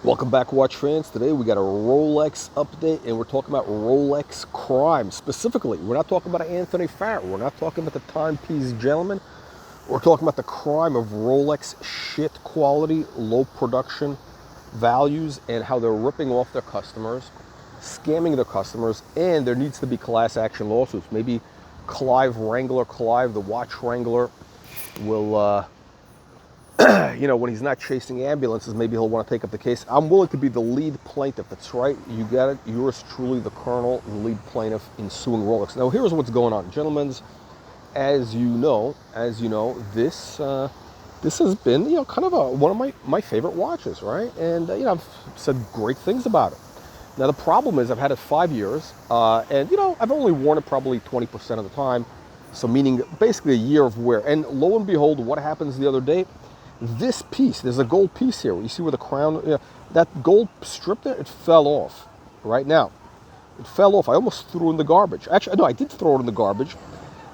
Welcome back, watch fans. Today we got a Rolex update, and we're talking about Rolex crime. Specifically, we're not talking about Anthony Farrell. We're not talking about the timepiece gentleman. We're talking about the crime of Rolex shit quality, low production values, and how they're ripping off their customers, scamming their customers, and there needs to be class action lawsuits. Maybe Clive, the watch wrangler, will when he's not chasing ambulances, maybe he'll want to take up the case. I'm willing to be the lead plaintiff. That's right. You got it. Yours truly, the colonel, the lead plaintiff in suing Rolex. Now, here's what's going on, gentlemen. As you know, this has been kind of one of my favorite watches, right? And I've said great things about it. Now, the problem is I've had it 5 years, and I've only worn it probably 20% of the time. So meaning basically a year of wear. And lo and behold, what happens the other day? This piece, there's a gold piece here. You see where the crown, that gold strip there, it fell off. Right now, it fell off. I almost threw it in the garbage. Actually, no, I did throw it in the garbage.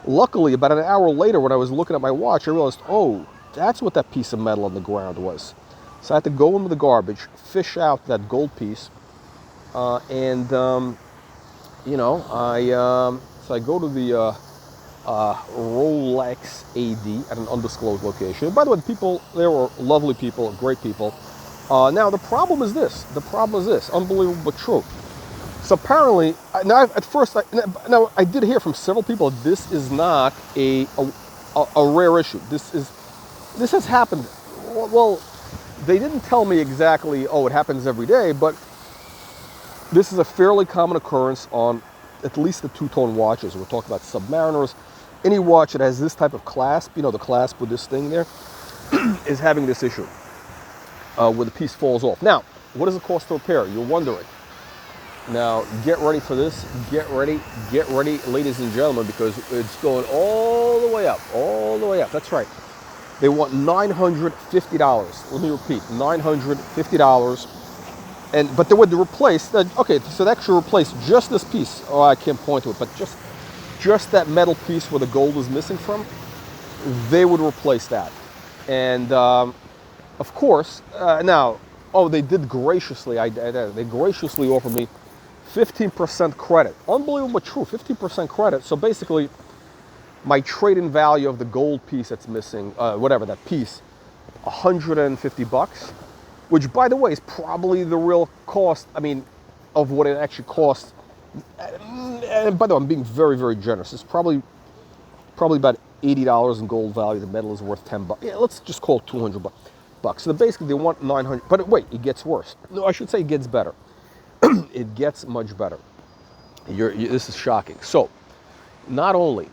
Luckily, about an hour later, when I was looking at my watch, I realized, oh, that's what that piece of metal on the ground was. So I had to go into the garbage, fish out that gold piece, so I go to the Rolex AD at an undisclosed location. By the way, the people there were lovely people, great people. Now the problem is this. Unbelievable but true. So apparently, now I did hear from several people this is not a rare issue. This has happened. Well, they didn't tell me exactly. Oh, it happens every day, but this is a fairly common occurrence on at least the two-tone watches. We're talking about Submariners. Any watch that has this type of clasp, the clasp with this thing there, is having this issue where the piece falls off. Now, what does it cost to repair? You're wondering. Now, get ready for this. Get ready, ladies and gentlemen, because it's going all the way up. That's right. They want $950. Let me repeat, $950. But they would replace. Okay, so they actually replace just this piece. Oh, I can't point to it, but just that metal piece where the gold is missing from, they would replace that. And of course, they did graciously. They graciously offered me 15% credit. Unbelievable, but true. 15% credit. So basically, my trade-in value of the gold piece that's missing, that piece, $150. Which, by the way, is probably the real cost. Of what it actually costs. And by the way, I'm being very, very generous. It's probably about $80 in gold value. The metal is worth $10. Yeah, let's just call it $200. So basically, they want $900. But wait, it gets worse. No, I should say it gets better. It gets much better. This is shocking. So, not only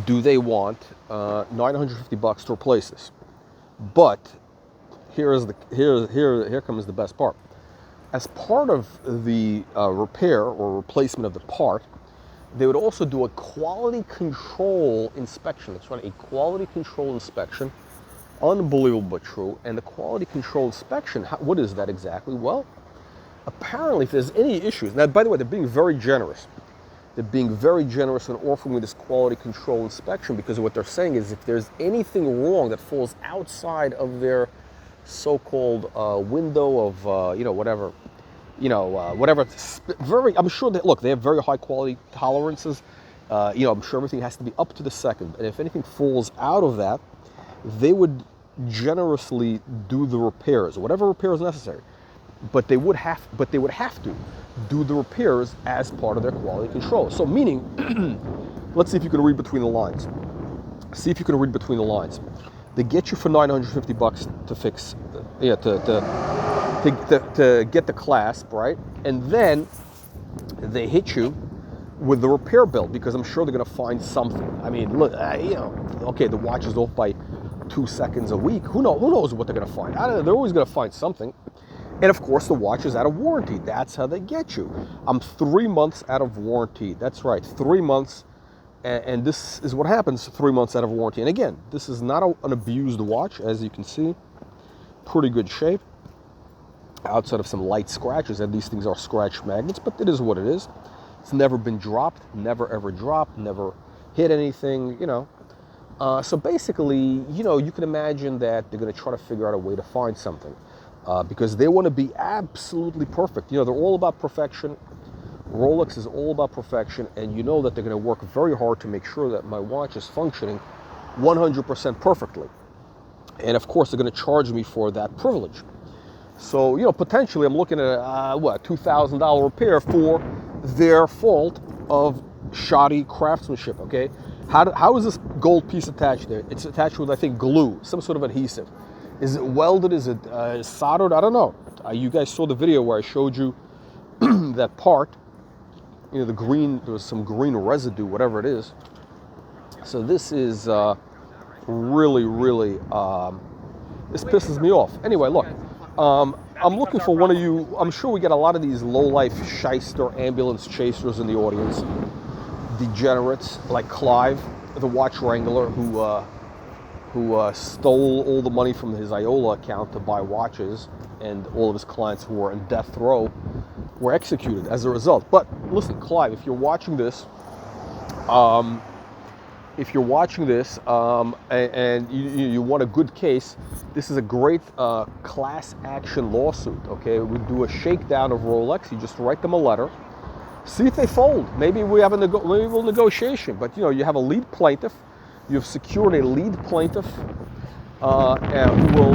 do they want $950 to replace this, but here comes the best part. As part of the repair or replacement of the part, they would also do a quality control inspection. That's right, a quality control inspection. Unbelievable but true. And the quality control inspection, what is that exactly? Well, apparently if there's any issues, now by the way, they're being very generous. They're being very generous in offering me this quality control inspection because what they're saying is if there's anything wrong that falls outside of their so-called window of whatever. I'm sure that they have very high quality tolerances. I'm sure everything has to be up to the second. And if anything falls out of that, they would generously do the repairs, whatever repair is necessary. But they would have to do the repairs as part of their quality control. So meaning, let's see if you can read between the lines. They get you for $950 to fix, to get the clasp, right? And then they hit you with the repair bill because I'm sure they're going to find something. Look, okay, the watch is off by 2 seconds a week. Who knows what they're going to find? I don't know. They're always going to find something. And of course, the watch is out of warranty. That's how they get you. I'm 3 months out of warranty. That's right, 3 months. And this is what happens 3 months out of warranty. And again, this is not an abused watch, as you can see. Pretty good shape. Outside of some light scratches, and these things are scratch magnets, but it is what it is. It's never been dropped, never ever dropped, never hit anything, So basically, you can imagine that they're going to try to figure out a way to find something. because they want to be absolutely perfect. You know, they're all about perfection. Rolex is all about perfection, and you know that they're going to work very hard to make sure that my watch is functioning 100% perfectly. And of course, they're going to charge me for that privilege. So, you know, potentially I'm looking at what, $2,000 repair for their fault of shoddy craftsmanship. Okay, how is this gold piece attached there? It's attached with, I think, glue, some sort of adhesive. Is it welded? Is it soldered? I don't know. You guys saw the video where I showed you that part. You know, the green, there was some green residue, whatever it is. So this is really, this pisses me off. Anyway, look, I'm looking for one of you. I'm sure we get a lot of these low-life shyster ambulance chasers in the audience. Degenerates like Clive, the watch wrangler, who stole all the money from his Iola account to buy watches, and all of his clients who were in death row were executed as a result. But listen, Clive, if you're watching this, and you want a good case, this is a great class action lawsuit. Okay, we do a shakedown of Rolex. You just write them a letter, see if they fold. Maybe we have maybe we'll negotiation. But you know, you have a lead plaintiff. You've secured a lead plaintiff, and who will,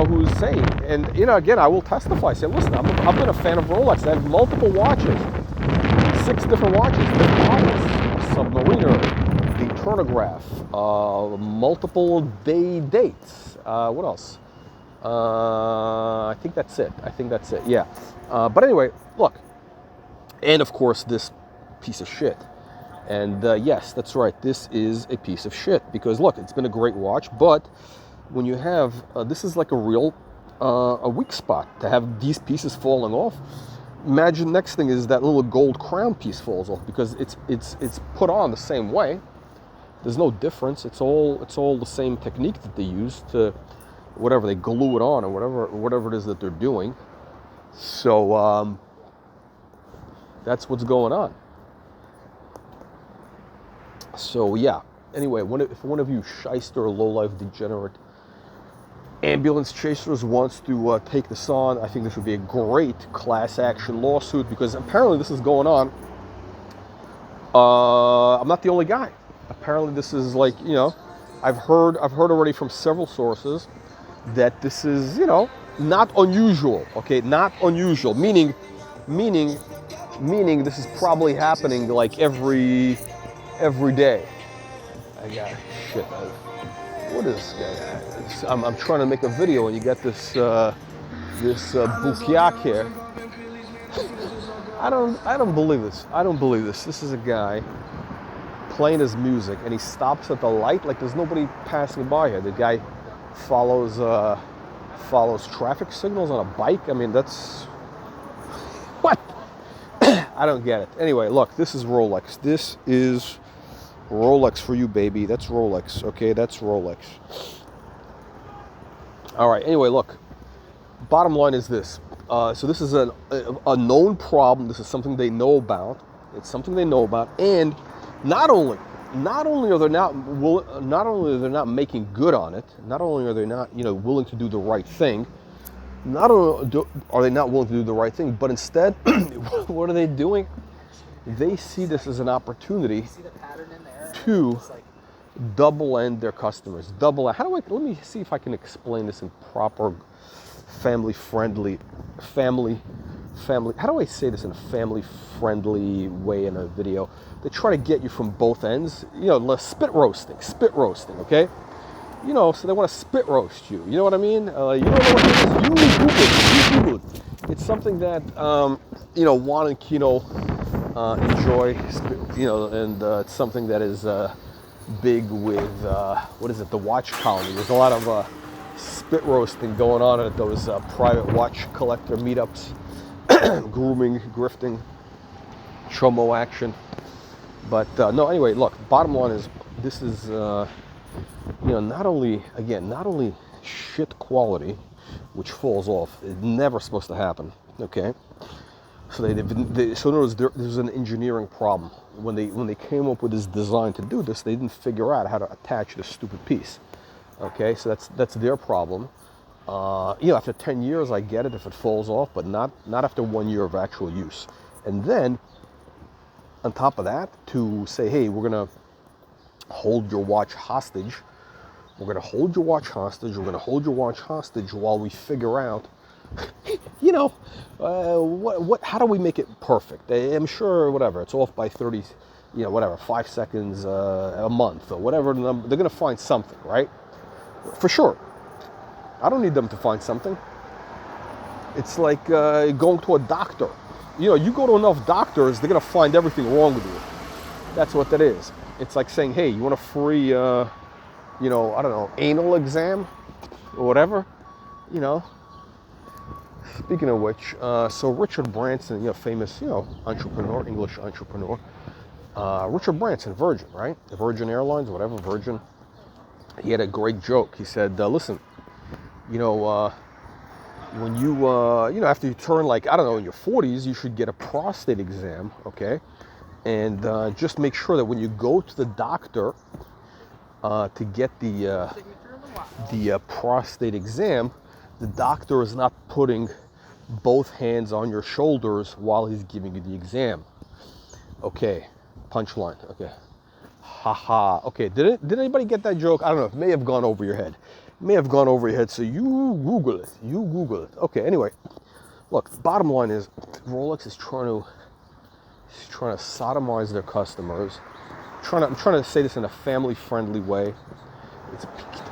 who's saying, and you know, again, I will testify. Say, listen, I've been a fan of Rolex. I have multiple watches, 6 different watches, Submariner, the Chronograph, multiple dates. What else? I think that's it. Yeah. But anyway, look, and of course this piece of shit. And yes, that's right. This is a piece of shit because look, it's been a great watch, but when you have this is like a real a weak spot to have these pieces falling off. Imagine next thing is that little gold crown piece falls off because it's put on the same way. There's no difference. It's all the same technique that they use to whatever they glue it on or whatever it is that they're doing. So that's what's going on. So yeah. Anyway, if one of you shyster or low-life degenerate ambulance chasers wants to take this on, I think this would be a great class action lawsuit because apparently this is going on. I'm not the only guy. Apparently this is like, you know, I've heard already from several sources that this is, you know, not unusual. Okay, not unusual. Meaning this is probably happening like every day. I got shit. What is this guy? I'm trying to make a video and you got this Bukiak here. I don't believe this. This is a guy playing his music and he stops at the light like there's nobody passing by here. The guy follows traffic signals on a bike. I mean, that's what? I don't get it. Anyway, look, this is Rolex. This is Rolex for you, baby. That's Rolex. Okay, that's Rolex. All right. Anyway, look. Bottom line is this. So this is a known problem. This is something they know about. It's something they know about, and not only are they not making good on it. Not only are they not willing to do the right thing. Not only are they not willing to do the right thing, but instead, what are they doing? They see this as an opportunity to double end their customers. Let me see if I can explain this in proper family-friendly, how do I say this in a family-friendly way in a video? They try to get you from both ends, spit roasting, okay? So they want to spit roast you. You know what I mean? You don't know what it is? You Google it. It's something that, Juan and Kino enjoy, and it's something that is big with, the watch colony. There's a lot of spit roasting going on at those private watch collector meetups, grooming, grifting, chomo action. But no, anyway, look, bottom line is this is, not only shit quality, which falls off. It's never supposed to happen, okay? So so in other words, there's an engineering problem. When they came up with this design to do this, they didn't figure out how to attach this stupid piece. Okay, so that's their problem. After 10 years, I get it if it falls off, but not after 1 year of actual use. And then, on top of that, to say, hey, we're going to hold your watch hostage. We're going to hold your watch hostage. We're going to hold your watch hostage while we figure out, how do we make it perfect? I'm sure, whatever, it's off by 30, 5 seconds a month or whatever number. They're going to find something, right? For sure. I don't need them to find something. It's like going to a doctor. You go to enough doctors, they're going to find everything wrong with you. That's what that is. It's like saying, hey, you want a free, anal exam or whatever, Speaking of which, so Richard Branson, famous, entrepreneur, English entrepreneur. Richard Branson, Virgin, right? The Virgin Airlines, whatever, Virgin. He had a great joke. He said, listen, when you, after you turn in your 40s, you should get a prostate exam, okay? And just make sure that when you go to the doctor to get the prostate exam, the doctor is not putting both hands on your shoulders while he's giving you the exam. Okay, punchline, okay. Haha, okay, did anybody get that joke? I don't know, it may have gone over your head. So you Google it. Okay, anyway, look, bottom line is Rolex is trying to sodomize their customers. I'm trying to say this in a family-friendly way.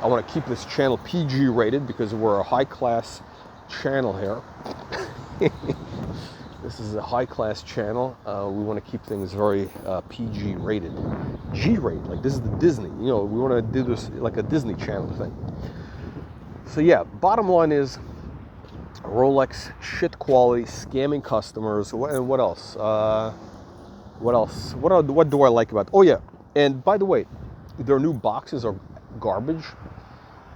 I want to keep this channel PG rated because we're a high-class channel here. This is a high-class channel. We want to keep things very PG rated. G-rated, like this is the Disney. We want to do this like a Disney Channel thing. So yeah, bottom line is Rolex shit quality, scamming customers. And what else? What do I like about it? Oh yeah, and by the way, their new boxes are garbage.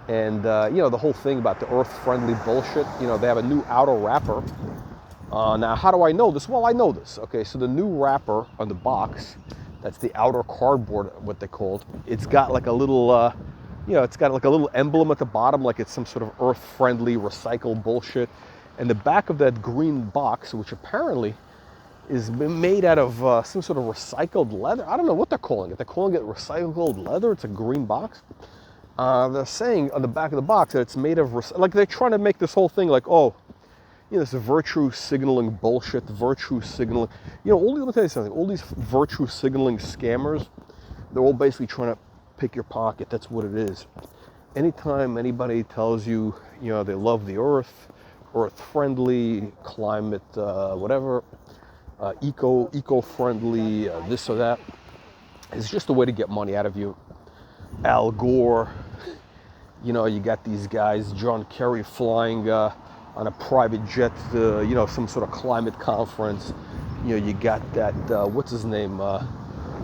And the whole thing about the earth-friendly bullshit. They have a new outer wrapper. Now, how do I know this? Well, I know this. Okay, so the new wrapper on the box, that's the outer cardboard, what they call it. It's got like a little, it's got like a little emblem at the bottom, like it's some sort of earth-friendly recycled bullshit. And the back of that green box, which apparently is made out of some sort of recycled leather. I don't know what they're calling it. They're calling it recycled leather. It's a green box. They're saying on the back of the box that it's made of, they're trying to make this whole thing like, this virtue signaling bullshit, virtue signaling. Let me tell you something. All these virtue signaling scammers, they're all basically trying to pick your pocket. That's what it is. Anytime anybody tells you, they love the earth, earth-friendly, climate, whatever, eco-friendly, this or that, it's just a way to get money out of you. Al Gore, you got these guys, John Kerry flying on a private jet to, some sort of climate conference. You got that, what's his name?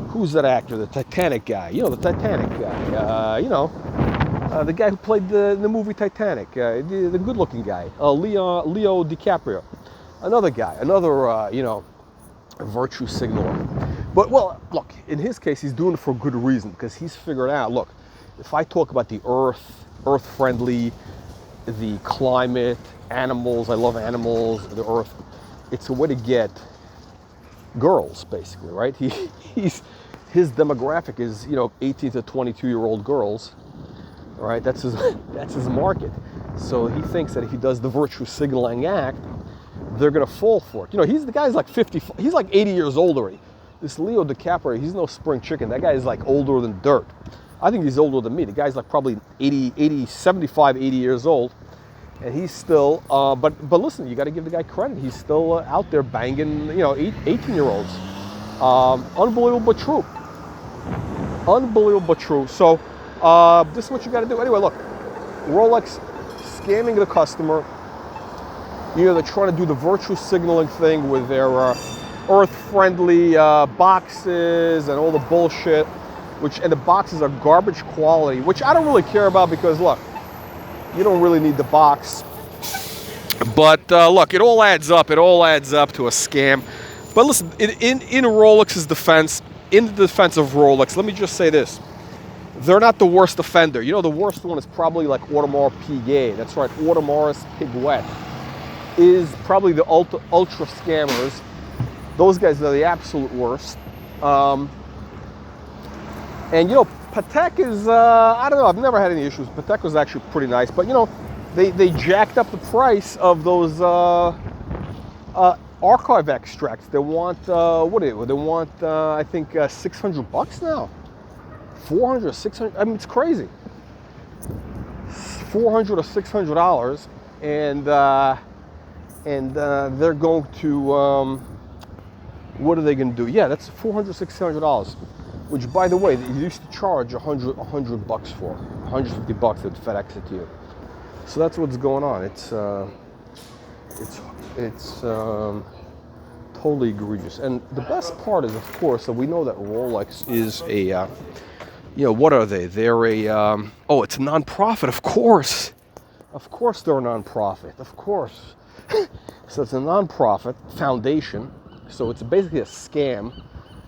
Who's that actor? The Titanic guy. The Titanic guy. The guy who played the movie Titanic, the good-looking guy, Leo DiCaprio. Another guy, virtue signaler. But, well, look, in his case, he's doing it for good reason, because he's figured out, look, if I talk about the earth-friendly, the climate, animals, I love animals, the earth, it's a way to get girls, basically, right? His demographic is, 18 to 22-year-old girls, right? That's his market. So he thinks that if he does the virtue signaling act, they're going to fall for it. The guy's like 50, he's like 80 years old already. This Leo DiCaprio, he's no spring chicken. That guy is like older than dirt. I think he's older than me. The guy's like probably 75, 80 years old. And he's still, but listen, you got to give the guy credit. He's still out there banging, 18-year-olds. Unbelievable but true. Unbelievable but true. So this is what you got to do. Anyway, look, Rolex scamming the customer. They're trying to do the virtue signaling thing with their earth-friendly boxes and all the bullshit, and the boxes are garbage quality, which I don't really care about because, look, you don't really need the box. But look, it all adds up. It all adds up to a scam. But listen, in Rolex's defense, in the defense of Rolex, let me just say this. they're not the worst offender. You know, the worst one is probably like Audemars Piguet. That's right, Audemars Piguet is probably the ultra scammers. Those guys are the absolute worst. And you know, Patek is, I don't know, I've never had any issues. Patek was actually pretty nice, but you know, they jacked up the price of those archive extracts. They want, what do they want, I think $600 now. 400 or 600, I mean, it's crazy. $400 or $600, and they're going to, what are they going to do? Yeah, that's $400, $600, which, by the way, they used to charge $100 for, $150 to FedEx it to you. So that's what's going on. It's totally egregious. And the best part is, of course, that we know that Rolex is a, you know, what are they? They're a, oh, it's a non-profit, of course. Of course they're a non-profit, of course. So it's a non-profit foundation. So it's basically a scam.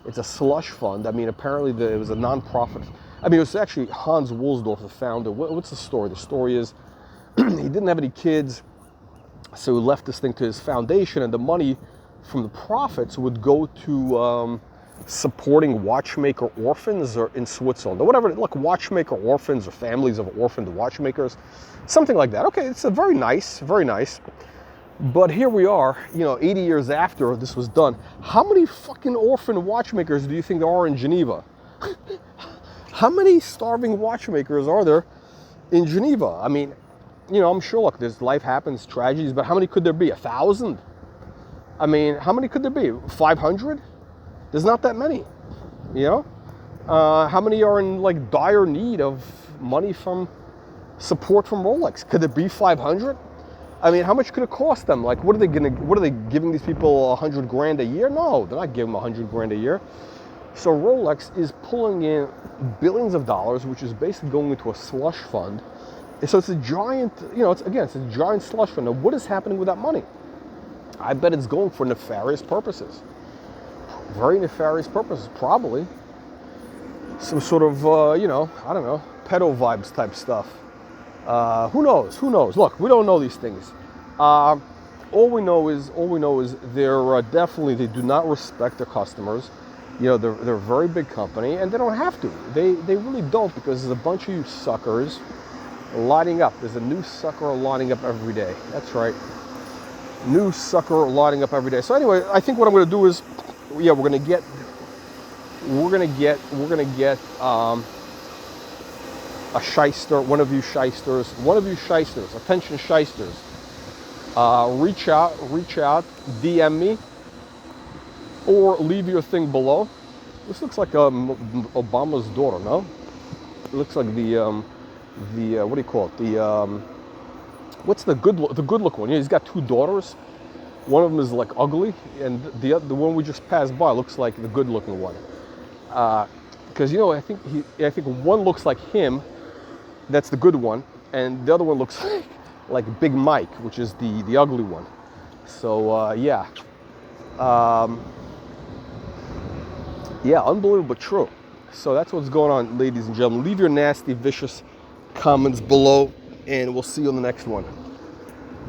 It's a slush fund. I mean, apparently it was a non-profit. I mean, it was actually Hans Wilsdorf, the founder. What's the story? The story is he didn't have any kids, so he left this thing to his foundation, and the money from the profits would go to supporting watchmaker orphans or in Switzerland or whatever, like watchmaker orphans or families of orphaned watchmakers, something like that. Okay, it's a very nice, very nice. But here we are, you know, 80 years after this was done. How many fucking orphan watchmakers do you think there are in Geneva? How many starving watchmakers are there in Geneva? I mean, you know, I'm sure, look, there's life happens, tragedies, but how many could there be? 1,000? I mean, how many could there be? 500? There's not that many, you know? How many are in like dire need of money from support from Rolex? Could it be 500? I mean, how much could it cost them? Like, what are they giving these people 100 grand a year? No, they're not giving them 100 grand a year. So Rolex is pulling in billions of dollars, which is basically going into a slush fund. So it's a giant, you know, it's a giant slush fund. Now, what is happening with that money? I bet it's going for nefarious purposes. Very nefarious purposes, probably. Some sort of, you know, I don't know, pedo vibes type stuff. Who knows? Who knows? Look, we don't know these things. All we know is they're definitely, they do not respect their customers. You know, they're a very big company, and they don't have to. They really don't, because there's a bunch of you suckers lining up. There's a new sucker lining up every day. That's right. New sucker lining up every day. So anyway, I think what I'm going to do is, yeah, we're going to get a shyster, one of you shysters, attention shysters. Reach out, DM me, or leave your thing below. This looks like Obama's daughter, no? It looks like the what do you call it? The what's the good look one? Yeah, he's got two daughters. One of them is like ugly, and the one we just passed by looks like the good looking one. Because you know, I think one looks like him. That's the good one, and the other one looks like Big Mike, which is the ugly one. So yeah, yeah, unbelievable but true. So that's what's going on, ladies and gentlemen. Leave your nasty, vicious comments below, and we'll see you on the next one.